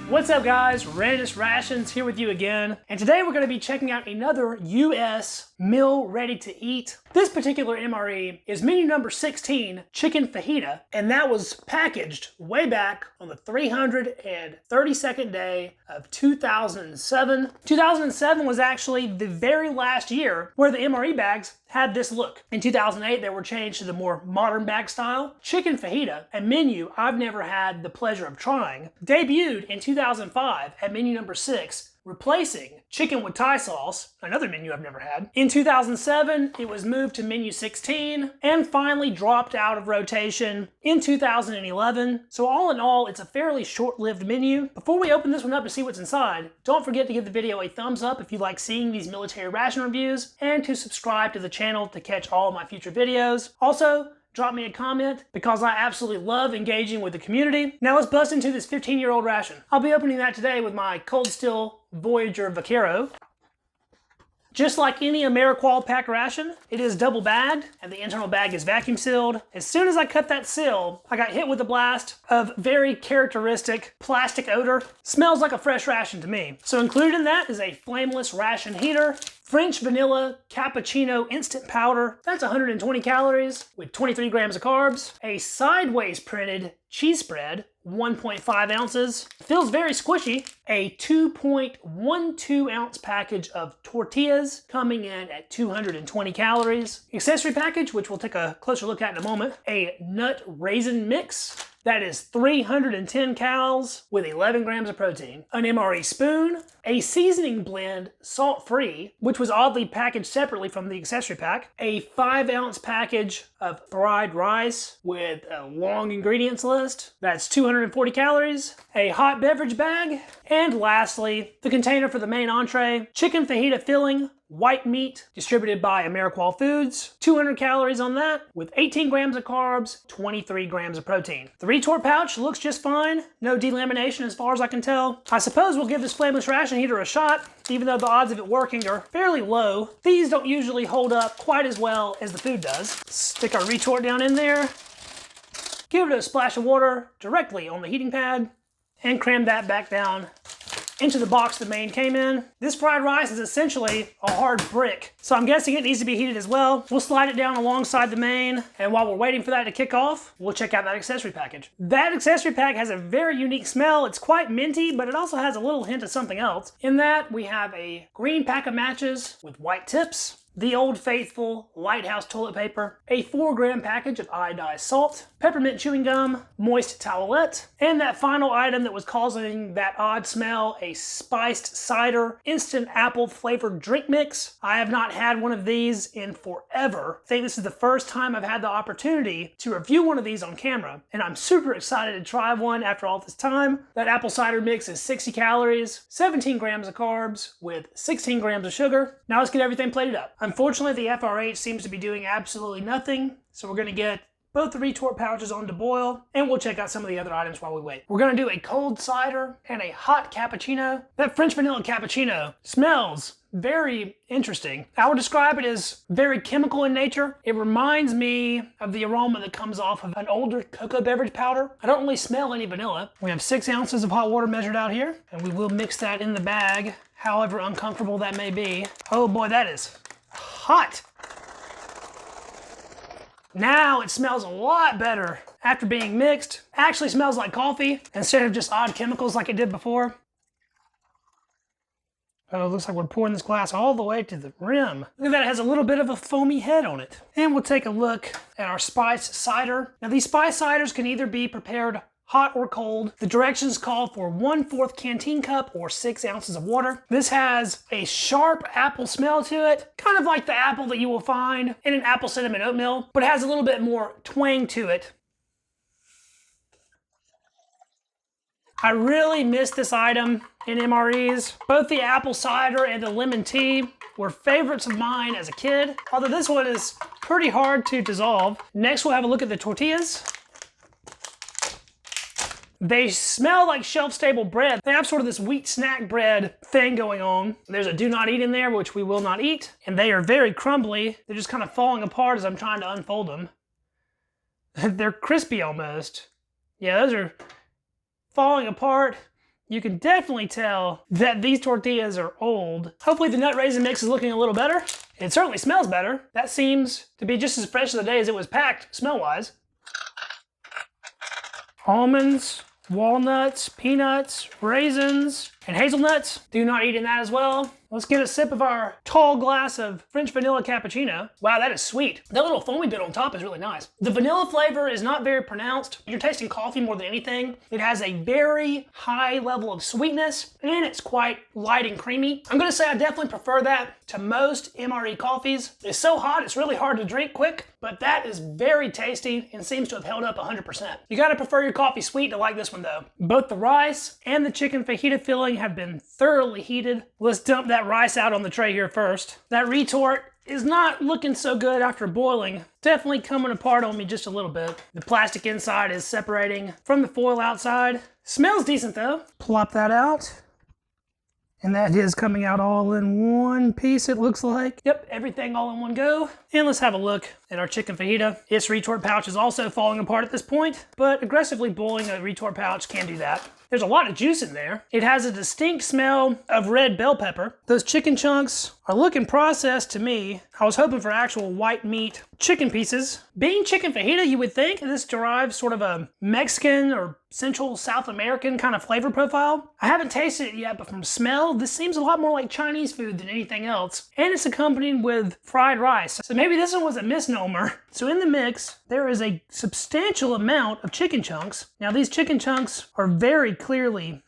What's up guys, Readiness Rations here with you again, and today we're going to be checking out another US meal ready to eat. This particular MRE is menu number 16, Chicken Fajita, and that was packaged way back on the 332nd day of 2007. 2007 was actually the very last year where the MRE bags had this look. In 2008, they were changed to the more modern bag style. Chicken Fajita, a menu I've never had the pleasure of trying, debuted in 2005 at menu number 6, replacing chicken with Thai sauce, another menu I've never had. In 2007, it was moved to menu 16 and finally dropped out of rotation in 2011. So all in all, it's a fairly short-lived menu. Before we open this one up to see what's inside, don't forget to give the video a thumbs up if you like seeing these military ration reviews and to subscribe to the channel to catch all of my future videos. Also, drop me a comment because I absolutely love engaging with the community. Now let's bust into this 15-year-old ration. I'll be opening that today with my Cold Still Voyager Vaquero. Just like any AmeriQual pack ration, it is double bagged and the internal bag is vacuum sealed. As soon as I cut that seal, I got hit with a blast of very characteristic plastic odor. Smells like a fresh ration to me. So included in that is a flameless ration heater, French vanilla cappuccino instant powder, that's 120 calories with 23 grams of carbs, a sideways printed cheese spread, 1.5 ounces, feels very squishy, a 2.12 ounce package of tortillas coming in at 220 calories, accessory package, which we'll take a closer look at in a moment, a nut raisin mix, that is 310 calories with 11 grams of protein. An MRE spoon, a seasoning blend salt-free, which was oddly packaged separately from the accessory pack, a 5-ounce package of fried rice with a long ingredients list, that's 240 calories, a hot beverage bag, and lastly, the container for the main entree, chicken fajita filling, white meat distributed by AmeriQual Foods, 200 calories on that with 18 grams of carbs, 23 grams of protein. The retort pouch looks just fine, no delamination as far as I can tell. I suppose we'll give this flameless ration heater a shot, even though the odds of it working are fairly low. These don't usually hold up quite as well as the food does. Stick our retort down in there, give it a splash of water directly on the heating pad, and cram that back down into the box the main came in. This fried rice is essentially a hard brick, so I'm guessing it needs to be heated as well. We'll slide it down alongside the main, and while we're waiting for that to kick off, we'll check out that accessory package. That accessory pack has a very unique smell. It's quite minty, but it also has a little hint of something else. In that, we have a green pack of matches with white tips, the Old Faithful Lighthouse toilet paper, a 4-gram package of iodized salt, peppermint chewing gum, moist towelette, and that final item that was causing that odd smell, a spiced cider instant apple flavored drink mix. I have not had one of these in forever. I think this is the first time I've had the opportunity to review one of these on camera, and I'm super excited to try one after all this time. That apple cider mix is 60 calories, 17 grams of carbs with 16 grams of sugar. Now let's get everything plated up. Unfortunately, the FR8 seems to be doing absolutely nothing, so we're going to get both the retort pouches on to boil, and we'll check out some of the other items while we wait. We're going to do a cold cider and a hot cappuccino. That French vanilla cappuccino smells very interesting. I would describe it as very chemical in nature. It reminds me of the aroma that comes off of an older cocoa beverage powder. I don't really smell any vanilla. We have 6 ounces of hot water measured out here, and we will mix that in the bag, however uncomfortable that may be. Oh boy, that is hot. Now it smells a lot better after being mixed. Actually smells like coffee instead of just odd chemicals like it did before. Oh, it looks like we're pouring this glass all the way to the rim. Look at that, it has a little bit of a foamy head on it. And we'll take a look at our spiced cider. Now these spiced ciders can either be prepared hot or cold. The directions call for 1/4 canteen cup or 6 ounces of water. This has a sharp apple smell to it, kind of like the apple that you will find in an apple cinnamon oatmeal, but it has a little bit more twang to it. I really miss this item in MREs. Both the apple cider and the lemon tea were favorites of mine as a kid, although this one is pretty hard to dissolve. Next, we'll have a look at the tortillas. They smell like shelf-stable bread. They have sort of this wheat snack bread thing going on. There's a do not eat in there, which we will not eat. And they are very crumbly. They're just kind of falling apart as I'm trying to unfold them. They're crispy almost. Yeah, those are falling apart. you can definitely tell that these tortillas are old. Hopefully the nut raisin mix is looking a little better. It certainly smells better. That seems to be just as fresh of the day as it was packed, smell-wise. Almonds, walnuts, peanuts, raisins, and hazelnuts. Do not eat in that as well. Let's get a sip of our tall glass of French vanilla cappuccino. Wow, that is sweet. That little foamy bit on top is really nice. The vanilla flavor is not very pronounced. You're tasting coffee more than anything. It has a very high level of sweetness, and it's quite light and creamy. I'm gonna say I definitely prefer that to most MRE coffees. It's so hot, it's really hard to drink quick, but that is very tasty and seems to have held up 100%. You gotta prefer your coffee sweet to like this one though. Both the rice and the chicken fajita filling have been thoroughly heated. Let's dump that rice out on the tray here first. That retort is not looking so good after boiling. Definitely coming apart on me just a little bit. The plastic inside is separating from the foil outside. Smells decent though. Plop that out. And that is coming out all in one piece, it looks like. Yep, everything all in one go. And let's have a look at our chicken fajita. Its retort pouch is also falling apart at this point, but aggressively boiling a retort pouch can do that. There's a lot of juice in there. It has a distinct smell of red bell pepper. Those chicken chunks are looking processed to me. I was hoping for actual white meat chicken pieces. Being chicken fajita, you would think this derives sort of a Mexican or Central South American kind of flavor profile. I haven't tasted it yet, but from smell, this seems a lot more like Chinese food than anything else. And it's accompanied with fried rice. So maybe this one was a misnomer. So in the mix, there is a substantial amount of chicken chunks. Now these chicken chunks are very clearly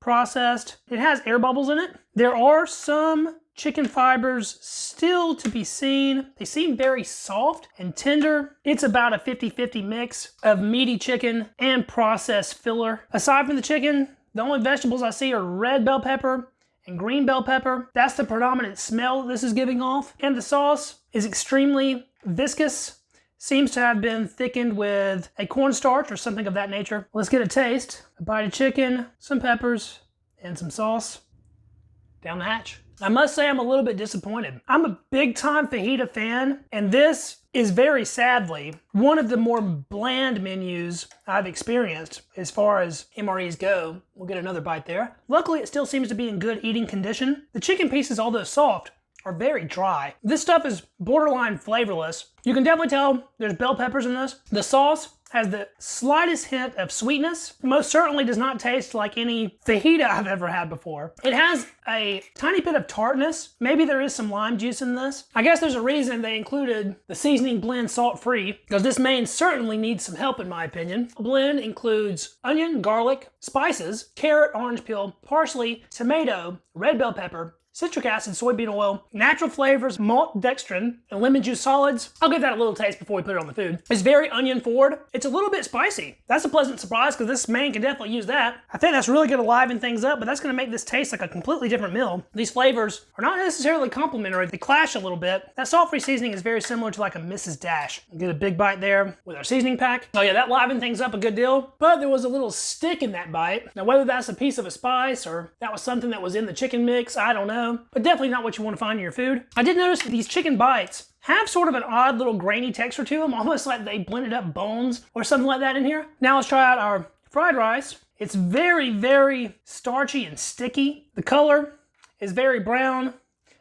processed. It has air bubbles in it. There are some chicken fibers still to be seen. They seem very soft and tender. It's about a 50-50 mix of meaty chicken and processed filler. Aside from the chicken, the only vegetables I see are red bell pepper and green bell pepper. That's the predominant smell this is giving off. And the sauce is extremely viscous. Seems to have been thickened with a cornstarch or something of that nature. Let's get a taste. A bite of chicken, some peppers, and some sauce. Down the hatch. I must say I'm a little bit disappointed. I'm a big time fajita fan, and this is very sadly one of the more bland menus I've experienced as far as MREs go. We'll get another bite there. Luckily, it still seems to be in good eating condition. The chicken pieces, although soft, are very dry. This stuff is borderline flavorless. You can definitely tell there's bell peppers in this. The sauce has the slightest hint of sweetness. Most certainly does not taste like any fajita I've ever had before. It has a tiny bit of tartness. Maybe there is some lime juice in this. I guess there's a reason they included the seasoning blend salt-free, because this main certainly needs some help in my opinion. The blend includes onion, garlic, spices, carrot, orange peel, parsley, tomato, red bell pepper, citric acid, soybean oil, natural flavors, malt dextrin, and lemon juice solids. I'll give that a little taste before we put it on the food. It's very onion forward. It's a little bit spicy. That's a pleasant surprise because this main can definitely use that. I think that's really gonna liven things up, but that's gonna make this taste like a completely different meal. These flavors are not necessarily complementary. They clash a little bit. That salt-free seasoning is very similar to like a Mrs. Dash. Get a big bite there with our seasoning pack. Oh yeah, that livened things up a good deal, but there was a little stick in that bite. Now whether that's a piece of a spice or that was something that was in the chicken mix, I don't know. But definitely not what you want to find in your food. I did notice that these chicken bites have sort of an odd little grainy texture to them, almost like they blended up bones or something like that in here. Now let's try out our fried rice. It's very, very starchy and sticky. The color is very brown.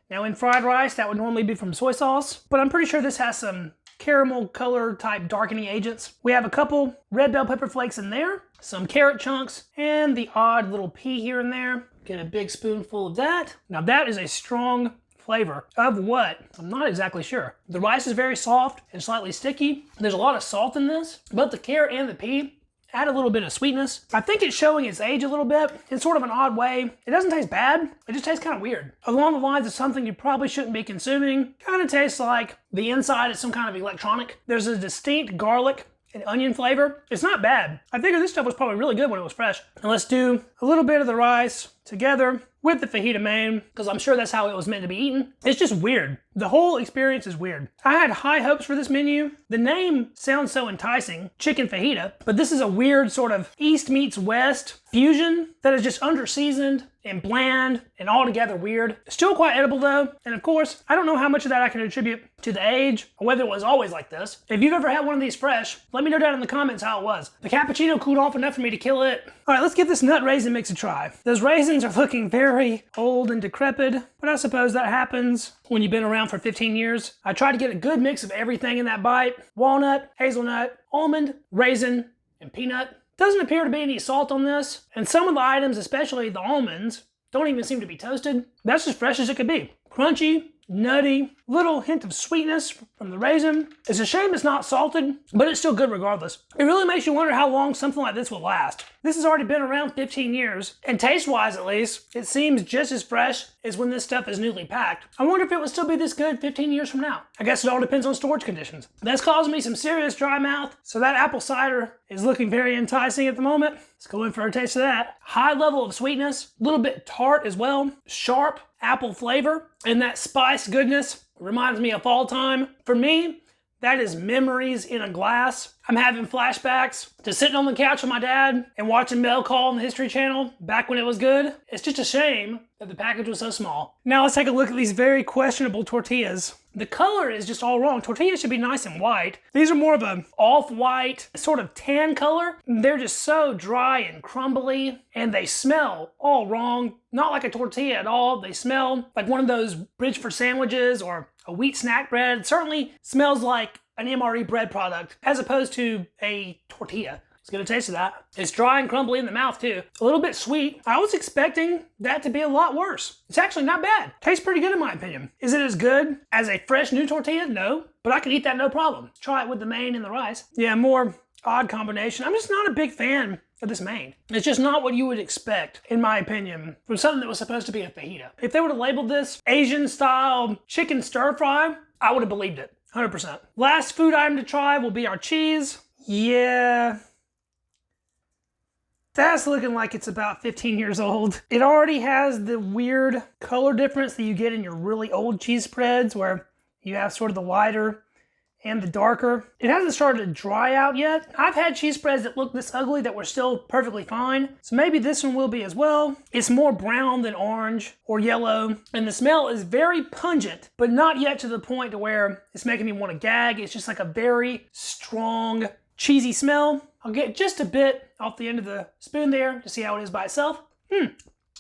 Now in fried rice, that would normally be from soy sauce, but I'm pretty sure this has some caramel color type darkening agents. We have a couple red bell pepper flakes in there, some carrot chunks, and the odd little pea here and there. Get a big spoonful of that. Now that is a strong flavor of what? I'm not exactly sure. The rice is very soft and slightly sticky. There's a lot of salt in this, but the carrot and the pea add a little bit of sweetness. I think it's showing its age a little bit in sort of an odd way. It doesn't taste bad, it just tastes kind of weird. Along the lines of something you probably shouldn't be consuming. Kind of tastes like the inside is some kind of electronic. There's a distinct garlic and onion flavor. It's not bad. I figured this stuff was probably really good when it was fresh. And let's do a little bit of the rice together with the fajita main, because I'm sure that's how it was meant to be eaten. It's just weird. The whole experience is weird. I had high hopes for this menu. The name sounds so enticing, Chicken Fajita, but this is a weird sort of East meets West fusion that is just under-seasoned and bland and altogether weird. Still quite edible though, and of course, I don't know how much of that I can attribute to the age or whether it was always like this. If you've ever had one of these fresh, let me know down in the comments how it was. The cappuccino cooled off enough for me to kill it. All right, let's give this nut raisin mix a try. Those raisins are looking very old and decrepit, but I suppose that happens when you've been around for 15 years. I tried to get a good mix of everything in that bite. Walnut, hazelnut, almond, raisin, and peanut. Doesn't appear to be any salt on this, and some of the items, especially the almonds, don't even seem to be toasted. That's as fresh as it could be. Crunchy, nutty, little hint of sweetness from the raisin. It's a shame it's not salted, but it's still good regardless. It really makes you wonder how long something like this will last. This has already been around 15 years, and taste-wise at least, it seems just as fresh as when this stuff is newly packed. I wonder if it would still be this good 15 years from now. I guess it all depends on storage conditions. That's causing me some serious dry mouth, so that apple cider is looking very enticing at the moment. Let's go in for a taste of that. High level of sweetness, a little bit tart as well, sharp apple flavor, and that spice goodness reminds me of fall time. For me, that is memories in a glass. I'm having flashbacks to sitting on the couch with my dad and watching Mail Call on the History Channel back when it was good. It's just a shame that the package was so small. Now let's take a look at these very questionable tortillas. The color is just all wrong. Tortillas should be nice and white. These are more of an off-white, sort of tan color. They're just so dry and crumbly, and they smell all wrong. Not like a tortilla at all. They smell like one of those bridge for sandwiches or a wheat snack bread. It certainly smells like an MRE bread product as opposed to a tortilla. Let's get a taste of that. It's dry and crumbly in the mouth too. A little bit sweet. I was expecting that to be a lot worse. It's actually not bad. Tastes pretty good in my opinion. Is it as good as a fresh new tortilla? No, but I can eat that no problem. Let's try it with the main and the rice. Yeah, more odd combination. I'm just not a big fan of this main. It's just not what you would expect, in my opinion, from something that was supposed to be a fajita. If they would have labeled this Asian style chicken stir fry, I would have believed it, 100%. Last food item to try will be our cheese. Yeah, that's looking like it's about 15 years old. It already has the weird color difference that you get in your really old cheese spreads where you have sort of the lighter and the darker. It hasn't started to dry out yet. I've had cheese spreads that look this ugly that were still perfectly fine, so maybe this one will be as well. It's more brown than orange or yellow, and the smell is very pungent, but not yet to the point to where it's making me want to gag. It's just like a very strong, cheesy smell. I'll get just a bit off the end of the spoon there to see how it is by itself.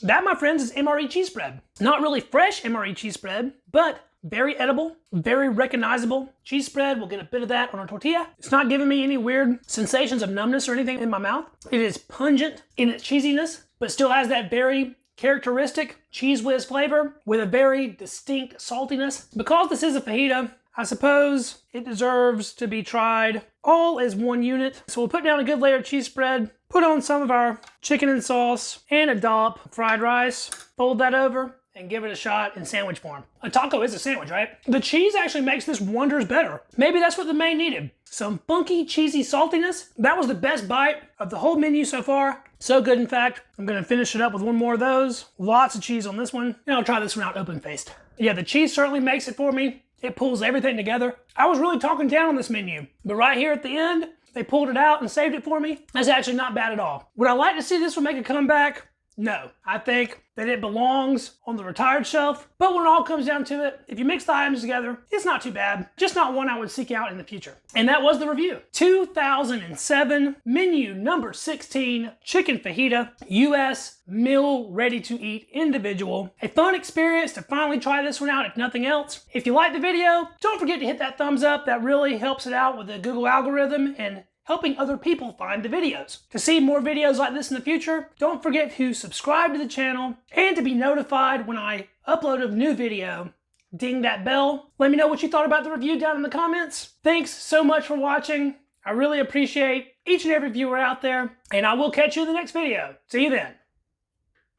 That, my friends, is MRE cheese spread. Not really fresh MRE cheese spread, but very edible, very recognizable cheese spread. We'll get a bit of that on our tortilla. It's not giving me any weird sensations of numbness or anything in my mouth. It is pungent in its cheesiness, but still has that very characteristic cheese whiz flavor with a very distinct saltiness. Because this is a fajita, I suppose it deserves to be tried all as one unit. So we'll put down a good layer of cheese spread, put on some of our chicken and sauce, and a dollop of fried rice, fold that over, and give it a shot in sandwich form. A taco is a sandwich, right? The cheese actually makes this wonders better. Maybe that's what the main needed. Some funky, cheesy saltiness. That was the best bite of the whole menu so far. So good, in fact. I'm gonna finish it up with one more of those. Lots of cheese on this one. And I'll try this one out open-faced. Yeah, the cheese certainly makes it for me. It pulls everything together. I was really talking down on this menu, but right here at the end, they pulled it out and saved it for me. That's actually not bad at all. Would I like to see this one make a comeback? No. I think that it belongs on the retired shelf, but when it all comes down to it, if you mix the items together, it's not too bad. Just not one I would seek out in the future. And that was the review. 2007, menu number 16, Chicken Fajita, US meal ready to eat individual. A fun experience to finally try this one out if nothing else. If you liked the video, don't forget to hit that thumbs up. That really helps it out with the Google algorithm and helping other people find the videos. To see more videos like this in the future, don't forget to subscribe to the channel and to be notified when I upload a new video. Ding that bell. Let me know what you thought about the review down in the comments. Thanks so much for watching. I really appreciate each and every viewer out there, and I will catch you in the next video. See you then.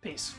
Peace.